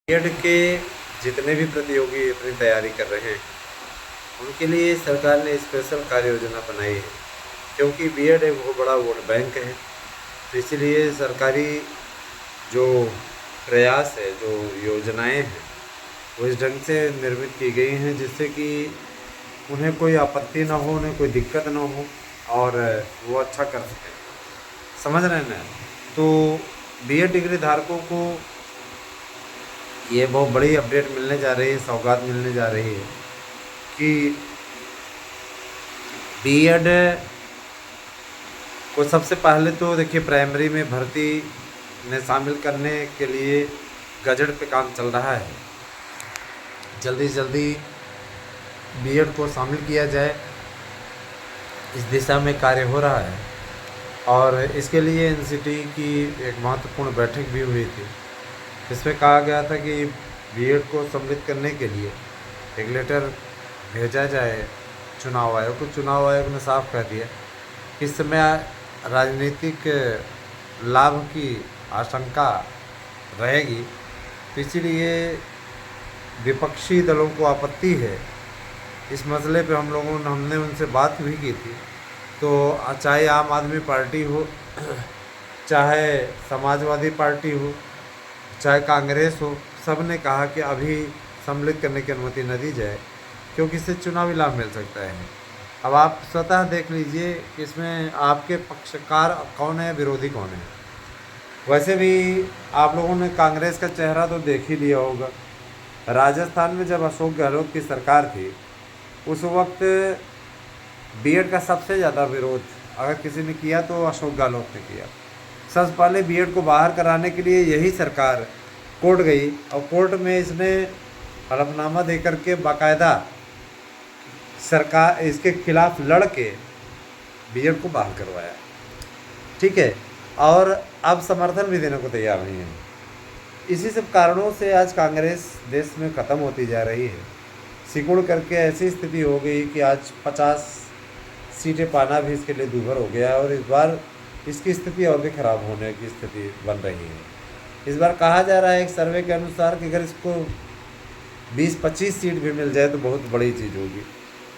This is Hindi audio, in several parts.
बीएड के जितने भी प्रतियोगी अपनी तैयारी कर रहे हैं उनके लिए सरकार ने स्पेशल कार्य योजना बनाई है। क्योंकि बीएड एक बहुत बड़ा वोट बैंक है, तो इसलिए सरकारी जो प्रयास है, जो योजनाएं हैं, वो इस ढंग से निर्मित की गई हैं जिससे कि उन्हें कोई आपत्ति ना हो, उन्हें कोई दिक्कत ना हो और वो अच्छा कर सकें। समझ रहे हैं ना? तो बीएड डिग्री धारकों को ये बहुत बड़ी अपडेट मिलने जा रही है, सौगात मिलने जा रही है कि बीएड को सबसे पहले तो देखिए प्राइमरी में भर्ती में शामिल करने के लिए गजट पे काम चल रहा है। जल्दी से जल्दी बीएड को शामिल किया जाए, इस दिशा में कार्य हो रहा है। और इसके लिए एनसीटी की एक महत्वपूर्ण बैठक भी हुई थी। इसमें कहा गया था कि बीएड को सम्मिलित करने के लिए एक लेटर भेजा जाए चुनाव आयोग को। चुनाव आयोग ने साफ कह दिया कि इस समय राजनीतिक लाभ की आशंका रहेगी, तो इसीलिए विपक्षी दलों को आपत्ति है। इस मसले पे हमने उनसे बात भी की थी। तो चाहे आम आदमी पार्टी हो, चाहे समाजवादी पार्टी हो, चाहे कांग्रेस हो, सब ने कहा कि अभी सम्मिलित करने की अनुमति न दी जाए क्योंकि इससे चुनावी लाभ मिल सकता है। अब आप स्वतः देख लीजिए कि इसमें आपके पक्षकार कौन है, विरोधी कौन है। वैसे भी आप लोगों ने कांग्रेस का चेहरा तो देख ही लिया होगा। राजस्थान में जब अशोक गहलोत की सरकार थी, उस वक्त बीएड का सबसे ज़्यादा विरोध अगर किसी ने किया तो अशोक गहलोत ने किया। सबसे पहले बीएड को बाहर कराने के लिए यही सरकार कोर्ट गई और कोर्ट में इसने हलफनामा दे करके बाकायदा सरकार इसके खिलाफ लड़ के बीएड को बाहर करवाया। ठीक है, और अब समर्थन भी देने को तैयार नहीं है। इसी सब कारणों से आज कांग्रेस देश में ख़त्म होती जा रही है। सिकुड़ करके ऐसी स्थिति हो गई कि आज 50 सीटें पाना भी इसके लिए दूभर हो गया है और इस बार इसकी स्थिति और भी ख़राब होने की स्थिति बन रही है। इस बार कहा जा रहा है एक सर्वे के अनुसार कि अगर इसको 20-25 सीट भी मिल जाए तो बहुत बड़ी चीज़ होगी।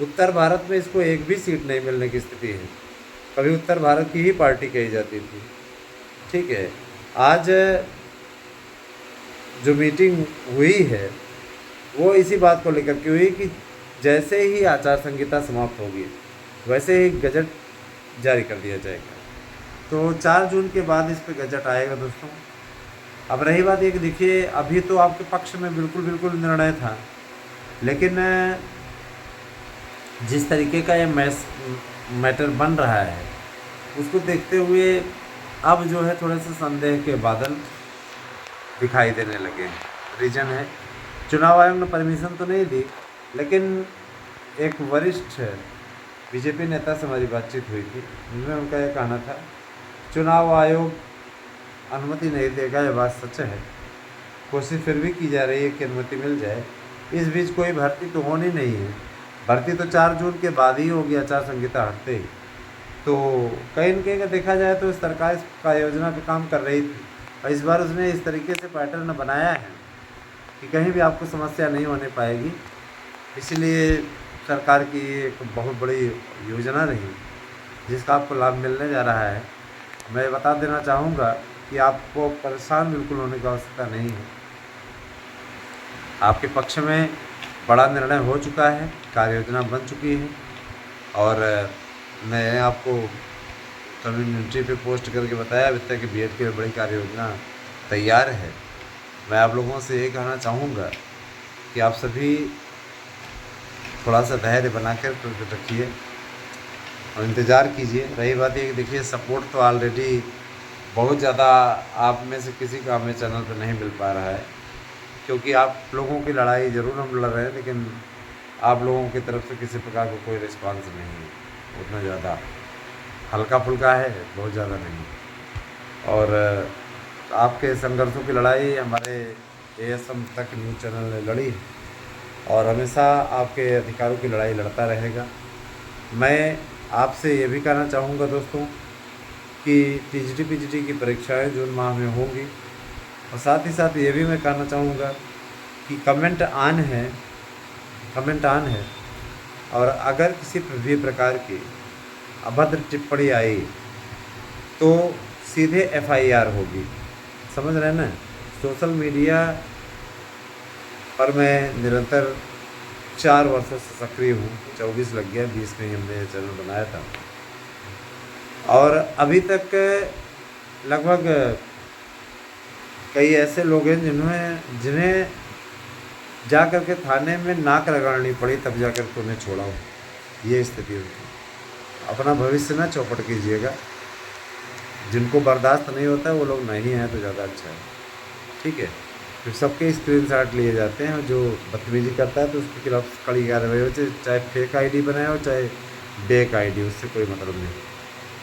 उत्तर भारत में इसको एक भी सीट नहीं मिलने की स्थिति है। कभी उत्तर भारत की ही पार्टी कही जाती थी। ठीक है, आज जो मीटिंग हुई है वो इसी बात को लेकर के हुई कि जैसे ही आचार संहिता समाप्त होगी वैसे ही गजट जारी कर दिया जाएगा। तो 4 जून के बाद इस पर गजट आएगा दोस्तों। अब रही बात ये कि देखिए अभी तो आपके पक्ष में बिल्कुल निर्णय था, लेकिन जिस तरीके का ये मैटर बन रहा है उसको देखते हुए अब जो है थोड़े से संदेह के बादल दिखाई देने लगे हैं। रीज़न है चुनाव आयोग ने परमिशन तो नहीं दी, लेकिन एक वरिष्ठ बीजेपी नेता से हमारी बातचीत हुई थी, जिनमें उनका यह कहना था चुनाव आयोग अनुमति नहीं देगा। यह बात सच है, कोशिश फिर भी की जा रही है कि अनुमति मिल जाए। इस बीच कोई भर्ती तो होनी नहीं है। भर्ती तो 4 जून के बाद ही होगी, आचार संहिता हटते ही। तो कहीं न कहीं देखा जाए तो सरकार इस कार्य योजना पर काम कर रही थी और इस बार उसने इस तरीके से पैटर्न बनाया है कि कहीं भी आपको समस्या नहीं होने पाएगी। इसलिए सरकार की एक बहुत बड़ी योजना रही जिसका आपको लाभ मिलने जा रहा है। मैं बता देना चाहूँगा कि आपको परेशान बिल्कुल होने की आवश्यकता नहीं है। आपके पक्ष में बड़ा निर्णय हो चुका है, कार्य योजना बन चुकी है और मैं आपको कम्युनिटी पे पोस्ट करके बताया अभी तक कि बीएड की बड़ी कार्य योजना तैयार है। मैं आप लोगों से ये कहना चाहूँगा कि आप सभी थोड़ा सा धैर्य बना कर रखिए और इंतज़ार कीजिए। रही बात ये कि देखिए सपोर्ट तो ऑलरेडी बहुत ज़्यादा आप में से किसी का हमें चैनल पर नहीं मिल पा रहा है, क्योंकि आप लोगों की लड़ाई ज़रूर हम लड़ रहे हैं, लेकिन आप लोगों की तरफ से किसी प्रकार का कोई रिस्पांस नहीं है। उतना ज़्यादा हल्का फुल्का है, बहुत ज़्यादा नहीं। और आपके संघर्षों की लड़ाई हमारे एएसएम तक न्यूज़ चैनल ने लड़ी है और हमेशा आपके अधिकारों की लड़ाई लड़ता रहेगा। मैं आपसे ये भी कहना चाहूँगा दोस्तों कि टीजीटी पीजीटी की परीक्षाएं जून माह में होंगी और साथ ही साथ ये भी मैं कहना चाहूँगा कि कमेंट ऑन है और अगर किसी भी प्रकार की अभद्र टिप्पणी आई तो सीधे एफआईआर होगी। समझ रहे हैं ना। सोशल मीडिया पर मैं निरंतर 4 वर्षों से सक्रिय हूँ। 24 लग गया, 20 में ही हमने ये चैनल बनाया था और अभी तक लगभग कई ऐसे लोग हैं जिन्हें जा कर के थाने में नाक रगड़नी पड़ी तब जा कर के उन्हें छोड़ा हो। ये स्थिति होती। अपना भविष्य ना चौपट कीजिएगा। जिनको बर्दाश्त नहीं होता है वो लोग नहीं हैं तो ज़्यादा अच्छा है। ठीक है। फिर सबके स्क्रीनशॉट लिए जाते हैं और जो बदतमीजी करता है तो उसके खिलाफ कड़ी कार्रवाई हो, चाहे फेक आईडी बनाए हो चाहे बेक आईडी, उससे कोई मतलब नहीं।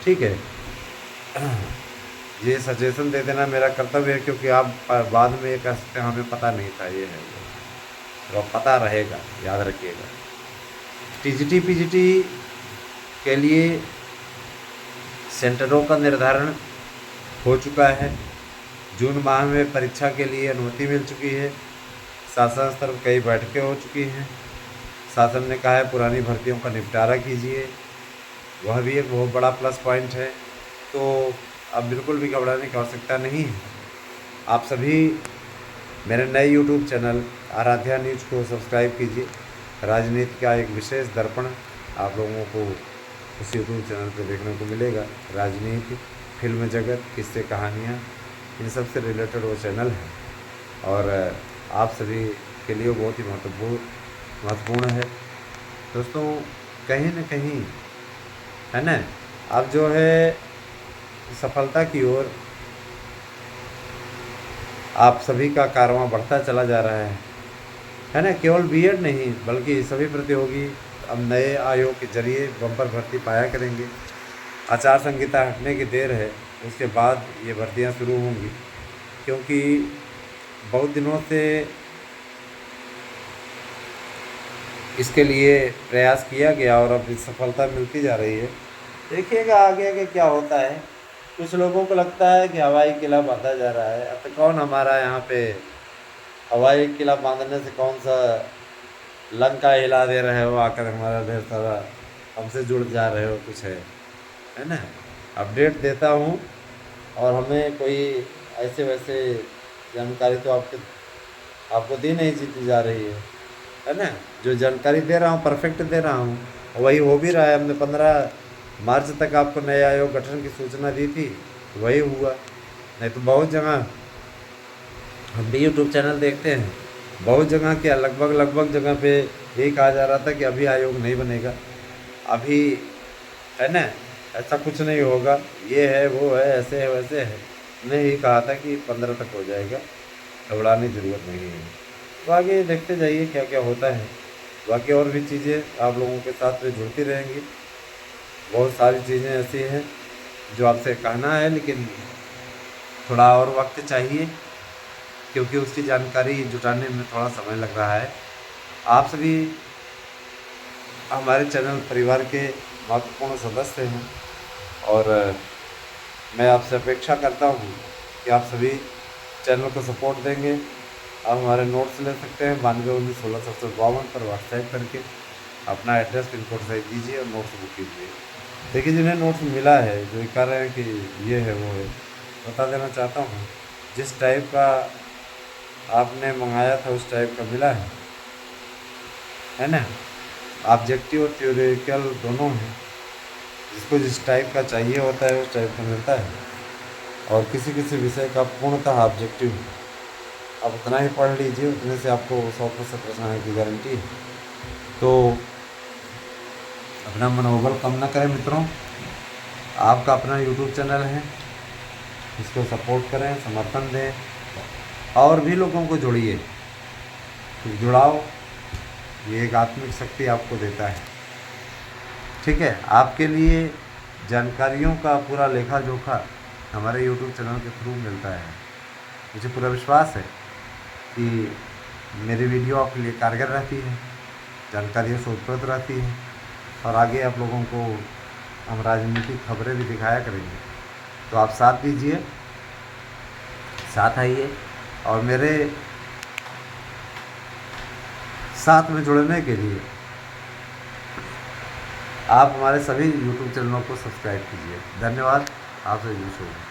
ठीक है। ये सजेशन दे देना मेरा कर्तव्य है, क्योंकि आप बाद में ये कह सकते हैं हमें पता नहीं था ये है वो, तो पता रहेगा, याद रखिएगा। टीजीटी पीजीटी के लिए सेंटरों का निर्धारण हो चुका है। जून माह में परीक्षा के लिए अनुमति मिल चुकी है। शासन स्तर पर कई बैठकें हो चुकी हैं। शासन ने कहा है पुरानी भर्तियों का निपटारा कीजिए, वह भी एक बहुत बड़ा प्लस पॉइंट है। तो अब बिल्कुल भी घबराने की आवश्यकता नहीं है। आप सभी मेरे नए यूट्यूब चैनल आराध्या न्यूज़ को सब्सक्राइब कीजिए। राजनीति का एक विशेष दर्पण आप लोगों को उस यूट्यूब चैनल पर देखने को मिलेगा। राजनीति, फिल्म जगत, किस्से, कहानियाँ, इन सब से रिलेटेड वो चैनल है और आप सभी के लिए बहुत ही महत्वपूर्ण है। दोस्तों, कहीं न कहीं है ना, अब जो है सफलता की ओर आप सभी का कारवां बढ़ता चला जा रहा है ना। केवल बीएड नहीं बल्कि सभी प्रतियोगी अब नए आयोग के जरिए बम्पर भर्ती पाया करेंगे। आचार संहिता हटने की देर है, उसके बाद ये भर्तियां शुरू होंगी, क्योंकि बहुत दिनों से इसके लिए प्रयास किया गया और अब सफलता मिलती जा रही है। देखिएगा आगे आगे क्या होता है। कुछ लोगों को लगता है कि हवाई किला बांधा जा रहा है। अब तो कौन हमारा यहाँ पे हवाई किला बांधने से कौन सा लंका हिला दे रहे हो, आकर हमारा ढेर सारा हमसे जुड़ जा रहे हो, कुछ है ना। अपडेट देता हूँ और हमें कोई ऐसे वैसे जानकारी तो आपको दी नहीं जीती जा रही है ना। जो जानकारी दे रहा हूँ परफेक्ट दे रहा हूँ, वही हो भी रहा है। हमने 15 मार्च तक आपको नए आयोग गठन की सूचना दी थी, वही हुआ। नहीं तो बहुत जगह हम भी यूट्यूब चैनल देखते हैं, बहुत जगह क्या लगभग जगह पे यही कहा जा रहा था कि अभी आयोग नहीं बनेगा, अभी है ना, ऐसा कुछ नहीं होगा, ये है वो है, ऐसे है वैसे है। नहीं, ही कहा था कि 15 तक हो जाएगा, घबराने की ज़रूरत नहीं है। तो आगे देखते जाइए क्या क्या होता है। बाकी और भी चीज़ें आप लोगों के साथ में जुड़ती रहेंगी। बहुत सारी चीज़ें ऐसी हैं जो आपसे कहना है, लेकिन थोड़ा और वक्त चाहिए, क्योंकि उसकी जानकारी जुटाने में थोड़ा समय लग रहा है। आप सभी हमारे चैनल परिवार के महत्वपूर्ण सदस्य हैं और मैं आपसे अपेक्षा करता हूँ कि आप सभी चैनल को सपोर्ट देंगे। आप हमारे नोट्स ले सकते हैं 921916 पर व्हाट्सएप करके अपना एड्रेस पिन कोड सही दीजिए और नोट्स बुक कीजिए। देखिए, जिन्हें नोट्स मिला है, जो कह रहे हैं कि ये है वो है, बता देना चाहता हूँ, जिस टाइप का आपने मंगाया था उस टाइप का मिला है ना। ऑब्जेक्टिव और थ्योरेटिकल दोनों हैं। जिसको जिस टाइप का चाहिए होता है उस टाइप का मिलता है, और किसी किसी विषय का पूर्णतः ऑब्जेक्टिव आप उतना ही पढ़ लीजिए, उतने से आपको 100% प्रश्न आने की गारंटी है। तो अपना मनोबल कम ना करें मित्रों। आपका अपना यूट्यूब चैनल है, इसको सपोर्ट करें, समर्थन दें और भी लोगों को जोड़िए। तो जुड़ाव ये एक आत्मिक शक्ति आपको देता है। ठीक है। आपके लिए जानकारियों का पूरा लेखा जोखा हमारे यूट्यूब चैनल के थ्रू मिलता है। मुझे पूरा विश्वास है कि मेरी वीडियो आपके लिए कारगर रहती है, जानकारियों से उत्पन्न रहती है और आगे आप लोगों को हम राजनीतिक खबरें भी दिखाया करेंगे। तो आप साथ दीजिए, साथ आइए और मेरे साथ में जुड़ने के लिए आप हमारे सभी यूट्यूब चैनलों को सब्सक्राइब कीजिए। धन्यवाद। आपसे यूज होगा।